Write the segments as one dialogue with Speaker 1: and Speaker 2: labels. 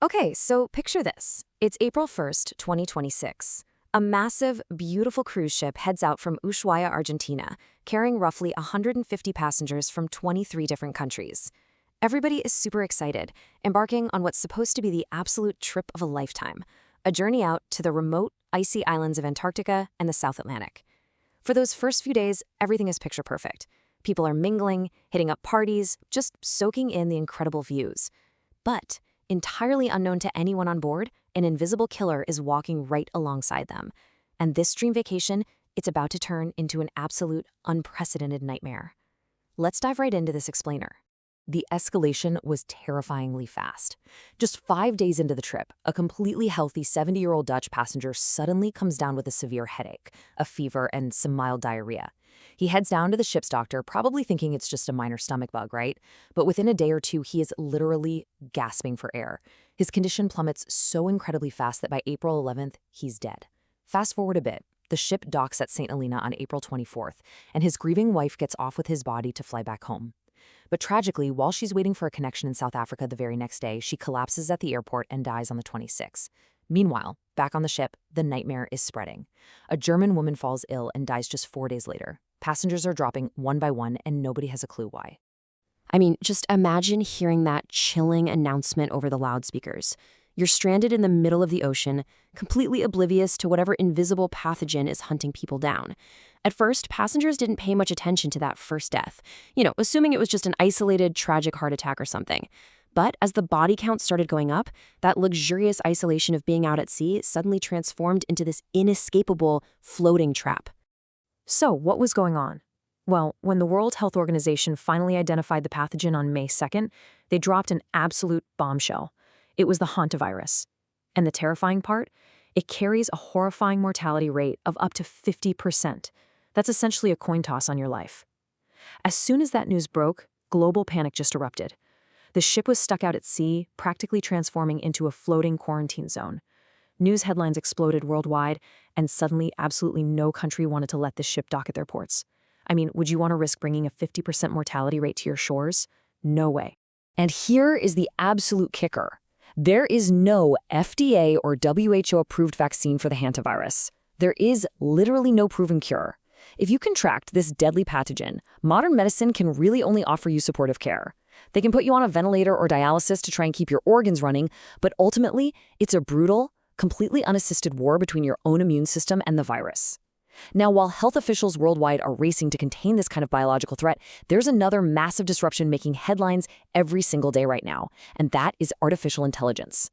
Speaker 1: Okay, so picture this. It's April 1st, 2026. A massive, beautiful cruise ship heads out from Ushuaia, Argentina, carrying roughly 150 passengers from 23 different countries. Everybody is super excited, embarking on what's supposed to be the absolute trip of a lifetime, a journey out to the remote, icy islands of Antarctica and the South Atlantic. For those first few days, everything is picture perfect. People are mingling, hitting up parties, just soaking in the incredible views. But entirely unknown to anyone on board, an invisible killer is walking right alongside them. And this dream vacation, it's about to turn into an absolute, unprecedented nightmare. Let's dive right into this explainer. The escalation was terrifyingly fast. Just 5 days into the trip, a completely healthy 70-year-old Dutch passenger suddenly comes down with a severe headache, a fever, and some mild diarrhea. He heads down to the ship's doctor, probably thinking it's just a minor stomach bug, right? But within a day or two, he is literally gasping for air. His condition plummets so incredibly fast that by April 11th, he's dead. Fast forward a bit. The ship docks at St. Helena on April 24th, and his grieving wife gets off with his body to fly back home. But tragically, while she's waiting for a connection in South Africa the very next day, she collapses at the airport and dies on the 26th. Meanwhile, back on the ship, the nightmare is spreading. A German woman falls ill and dies just 4 days later. Passengers are dropping one by one, and nobody has a clue why. I mean, just imagine hearing that chilling announcement over the loudspeakers. You're stranded in the middle of the ocean, completely oblivious to whatever invisible pathogen is hunting people down. At first, passengers didn't pay much attention to that first death, assuming it was just an isolated, tragic heart attack or something. But as the body count started going up, that luxurious isolation of being out at sea suddenly transformed into this inescapable floating trap. So, what was going on? Well, when the World Health Organization finally identified the pathogen on May 2nd, they dropped an absolute bombshell. It was the Hantavirus. And the terrifying part? It carries a horrifying mortality rate of up to 50%. That's essentially a coin toss on your life. As soon as that news broke, global panic just erupted. The ship was stuck out at sea, practically transforming into a floating quarantine zone. News headlines exploded worldwide, and suddenly absolutely no country wanted to let this ship dock at their ports. I mean, would you want to risk bringing a 50% mortality rate to your shores? No way. And here is the absolute kicker. There is no FDA or WHO-approved vaccine for the hantavirus. There is literally no proven cure. If you contract this deadly pathogen, modern medicine can really only offer you supportive care. They can put you on a ventilator or dialysis to try and keep your organs running, but ultimately, it's a brutal, completely unassisted war between your own immune system and the virus. Now, while health officials worldwide are racing to contain this kind of biological threat, there's another massive disruption making headlines every single day right now, and that is artificial intelligence.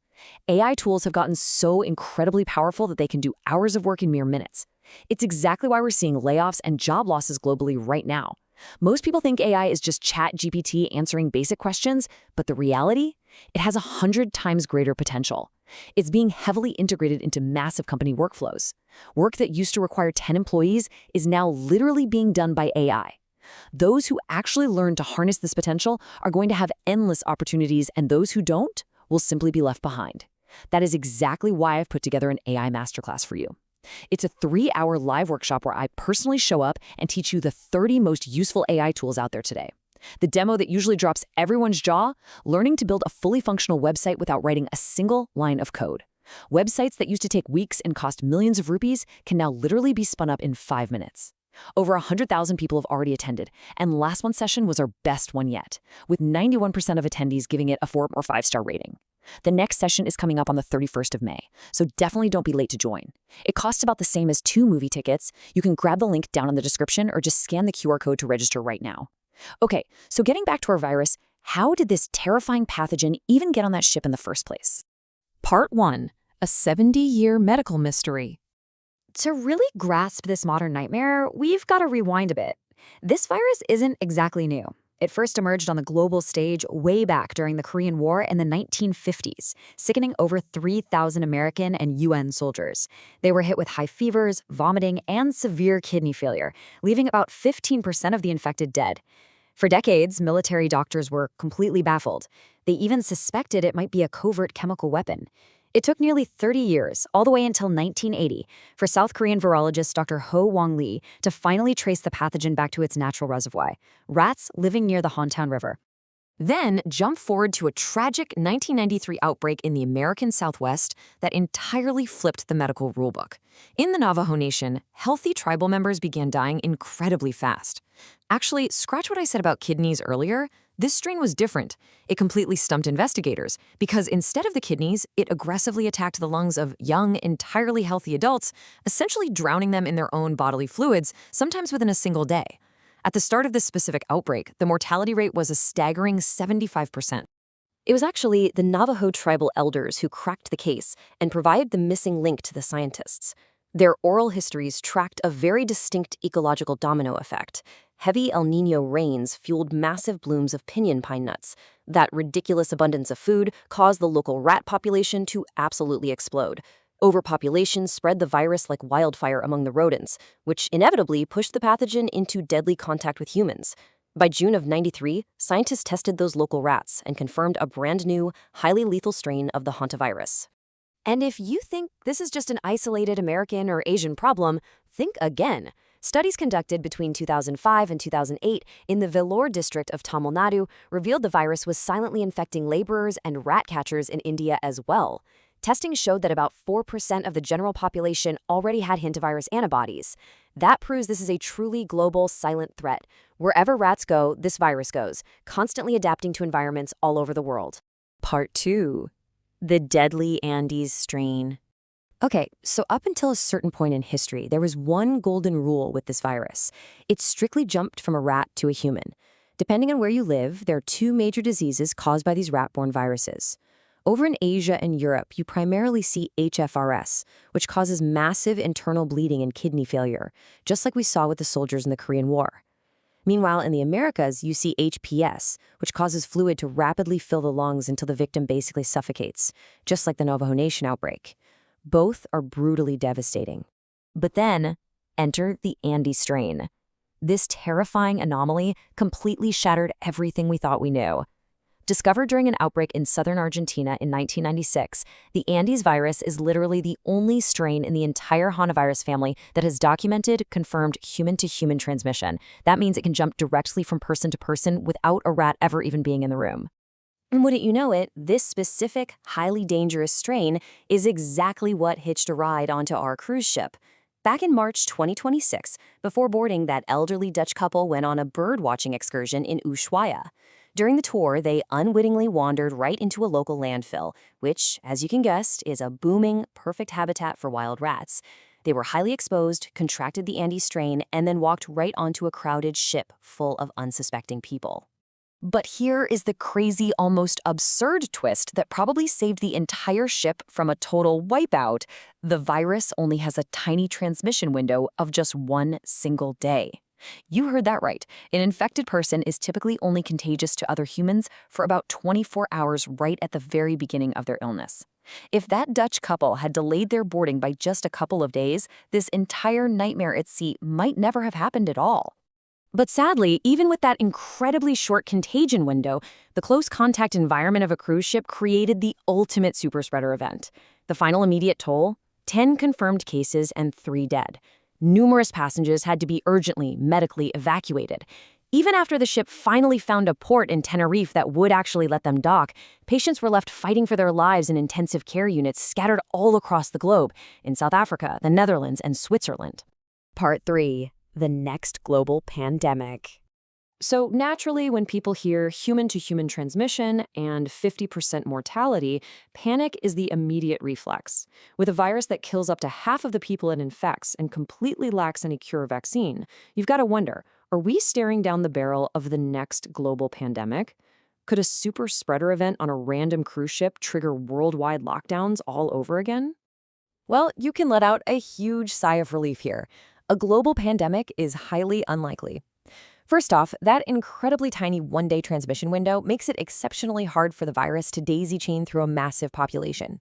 Speaker 1: AI tools have gotten so incredibly powerful that they can do hours of work in mere minutes. It's exactly why we're seeing layoffs and job losses globally right now. Most people think AI is just ChatGPT answering basic questions, but the reality? It has 100 times greater potential. It's being heavily integrated into massive company workflows. Work that used to require 10 employees is now literally being done by AI. Those who actually learn to harness this potential are going to have endless opportunities, and those who don't will simply be left behind. That is exactly why I've put together an AI masterclass for you. It's a 3-hour live workshop where I personally show up and teach you the 30 most useful AI tools out there today. The demo that usually drops everyone's jaw, learning to build a fully functional website without writing a single line of code. Websites that used to take weeks and cost millions of rupees can now literally be spun up in 5 minutes. Over 100,000 people have already attended, and last month's session was our best one yet, with 91% of attendees giving it a 4 or 5-star rating. The next session is coming up on the 31st of May, so definitely don't be late to join. It costs about the same as 2 movie tickets. You can grab the link down in the description or just scan the QR code to register right now. Okay, so getting back to our virus, how did this terrifying pathogen even get on that ship in the first place? Part 1. A 70-year medical mystery.
Speaker 2: To really grasp this modern nightmare, we've got to rewind a bit. This virus isn't exactly new. It first emerged on the global stage way back during the Korean War in the 1950s, sickening over 3,000 American and UN soldiers. They were hit with high fevers, vomiting, and severe kidney failure, leaving about 15% of the infected dead. For decades, military doctors were completely baffled. They even suspected it might be a covert chemical weapon. It took nearly 30 years, all the way until 1980, for South Korean virologist Dr. Ho Wong Lee to finally trace the pathogen back to its natural reservoir, rats living near the Hantan River.
Speaker 1: Then jump forward to a tragic 1993 outbreak in the American Southwest that entirely flipped the medical rulebook. In the Navajo Nation, healthy tribal members began dying incredibly fast. Actually, scratch what I said about kidneys earlier. This strain was different. It completely stumped investigators because instead of the kidneys, it aggressively attacked the lungs of young, entirely healthy adults, essentially drowning them in their own bodily fluids, sometimes within a single day. At the start of this specific outbreak, the mortality rate was a staggering 75%.
Speaker 3: It was actually the Navajo tribal elders who cracked the case and provided the missing link to the scientists. Their oral histories tracked a very distinct ecological domino effect. Heavy El Niño rains fueled massive blooms of pinyon pine nuts. That ridiculous abundance of food caused the local rat population to absolutely explode. Overpopulation spread the virus like wildfire among the rodents, which inevitably pushed the pathogen into deadly contact with humans. By June of '93, scientists tested those local rats and confirmed a brand new, highly lethal strain of the Hantavirus.
Speaker 1: And if you think this is just an isolated American or Asian problem, think again. Studies conducted between 2005 and 2008 in the Vellore district of Tamil Nadu revealed the virus was silently infecting laborers and rat catchers in India as well. Testing showed that about 4% of the general population already had hantavirus antibodies. That proves this is a truly global, silent threat. Wherever rats go, this virus goes, constantly adapting to environments all over the world.
Speaker 3: Part 2. The deadly Andes strain.
Speaker 1: Okay, so up until a certain point in history, there was one golden rule with this virus. It strictly jumped from a rat to a human. Depending on where you live, there are two major diseases caused by these rat-borne viruses. Over in Asia and Europe, you primarily see HFRS, which causes massive internal bleeding and kidney failure, just like we saw with the soldiers in the Korean War. Meanwhile, in the Americas, you see HPS, which causes fluid to rapidly fill the lungs until the victim basically suffocates, just like the Navajo Nation outbreak. Both are brutally devastating. But then, enter the Andes strain. This terrifying anomaly completely shattered everything we thought we knew. Discovered during an outbreak in southern Argentina in 1996, the Andes virus is literally the only strain in the entire Hantavirus family that has documented, confirmed human-to-human transmission. That means it can jump directly from person to person without a rat ever even being in the room.
Speaker 3: And wouldn't you know it, this specific, highly dangerous strain is exactly what hitched a ride onto our cruise ship. Back in March 2026, before boarding, that elderly Dutch couple went on a bird-watching excursion in Ushuaia. During the tour, they unwittingly wandered right into a local landfill, which, as you can guess, is a booming, perfect habitat for wild rats. They were highly exposed, contracted the Andes strain, and then walked right onto a crowded ship full of unsuspecting people.
Speaker 1: But here is the crazy, almost absurd twist that probably saved the entire ship from a total wipeout. The virus only has a tiny transmission window of just one single day. You heard that right. An infected person is typically only contagious to other humans for about 24 hours right at the very beginning of their illness. If that Dutch couple had delayed their boarding by just a couple of days, this entire nightmare at sea might never have happened at all. But sadly, even with that incredibly short contagion window, the close contact environment of a cruise ship created the ultimate superspreader event. The final immediate toll? 10 confirmed cases and 3 dead. Numerous passengers had to be urgently, medically evacuated. Even after the ship finally found a port in Tenerife that would actually let them dock, patients were left fighting for their lives in intensive care units scattered all across the globe, in South Africa, the Netherlands, and Switzerland.
Speaker 3: Part 3. The next global pandemic.
Speaker 1: So naturally, when people hear human-to-human transmission and 50% mortality, panic is the immediate reflex. With a virus that kills up to half of the people it infects and completely lacks any cure or vaccine, you've got to wonder, are we staring down the barrel of the next global pandemic? Could a super spreader event on a random cruise ship trigger worldwide lockdowns all over again?
Speaker 3: Well, you can let out a huge sigh of relief here. A global pandemic is highly unlikely. First off, that incredibly tiny one-day transmission window makes it exceptionally hard for the virus to daisy-chain through a massive population.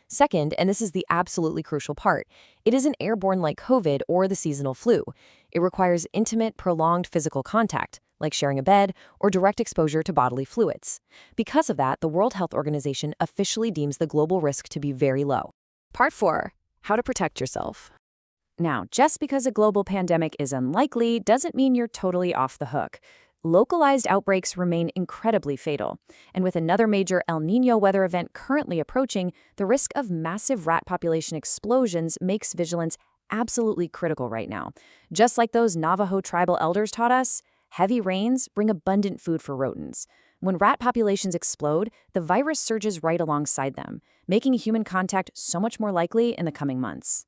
Speaker 3: Second, and this is the absolutely crucial part, it isn't airborne like COVID or the seasonal flu. It requires intimate, prolonged physical contact, like sharing a bed or direct exposure to bodily fluids. Because of that, the World Health Organization officially deems the global risk to be very low.
Speaker 1: Part 4. How to protect yourself.
Speaker 3: Now, just because a global pandemic is unlikely doesn't mean you're totally off the hook.
Speaker 1: localized outbreaks remain incredibly fatal. And with another major El Niño weather event currently approaching, the risk of massive rat population explosions makes vigilance absolutely critical right now. Just like those Navajo tribal elders taught us, heavy rains bring abundant food for rodents. When rat populations explode, the virus surges right alongside them, making human contact so much more likely in the coming months.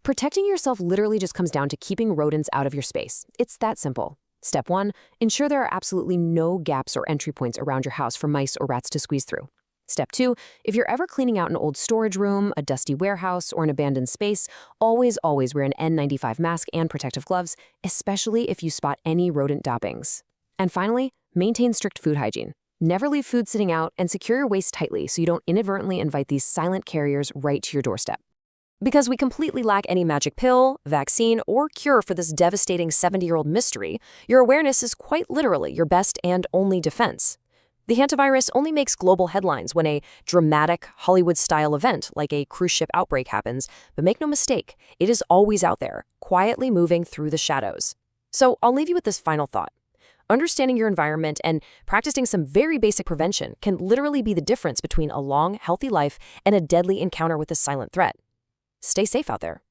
Speaker 1: Protecting yourself literally just comes down to keeping rodents out of your space. It's that simple. Step 1, ensure there are absolutely no gaps or entry points around your house for mice or rats to squeeze through. Step 2, if you're ever cleaning out an old storage room, a dusty warehouse, or an abandoned space, always wear an N95 mask and protective gloves, especially if you spot any rodent droppings. And finally, maintain strict food hygiene. Never leave food sitting out, and secure your waste tightly so you don't inadvertently invite these silent carriers right to your doorstep. Because we completely lack any magic pill, vaccine, or cure for this devastating 70-year-old mystery, your awareness is quite literally your best and only defense. The hantavirus only makes global headlines when a dramatic, Hollywood-style event like a cruise ship outbreak happens, but make no mistake, it is always out there, quietly moving through the shadows. So I'll leave you with this final thought. Understanding your environment and practicing some very basic prevention can literally be the difference between a long, healthy life and a deadly encounter with a silent threat. Stay safe out there.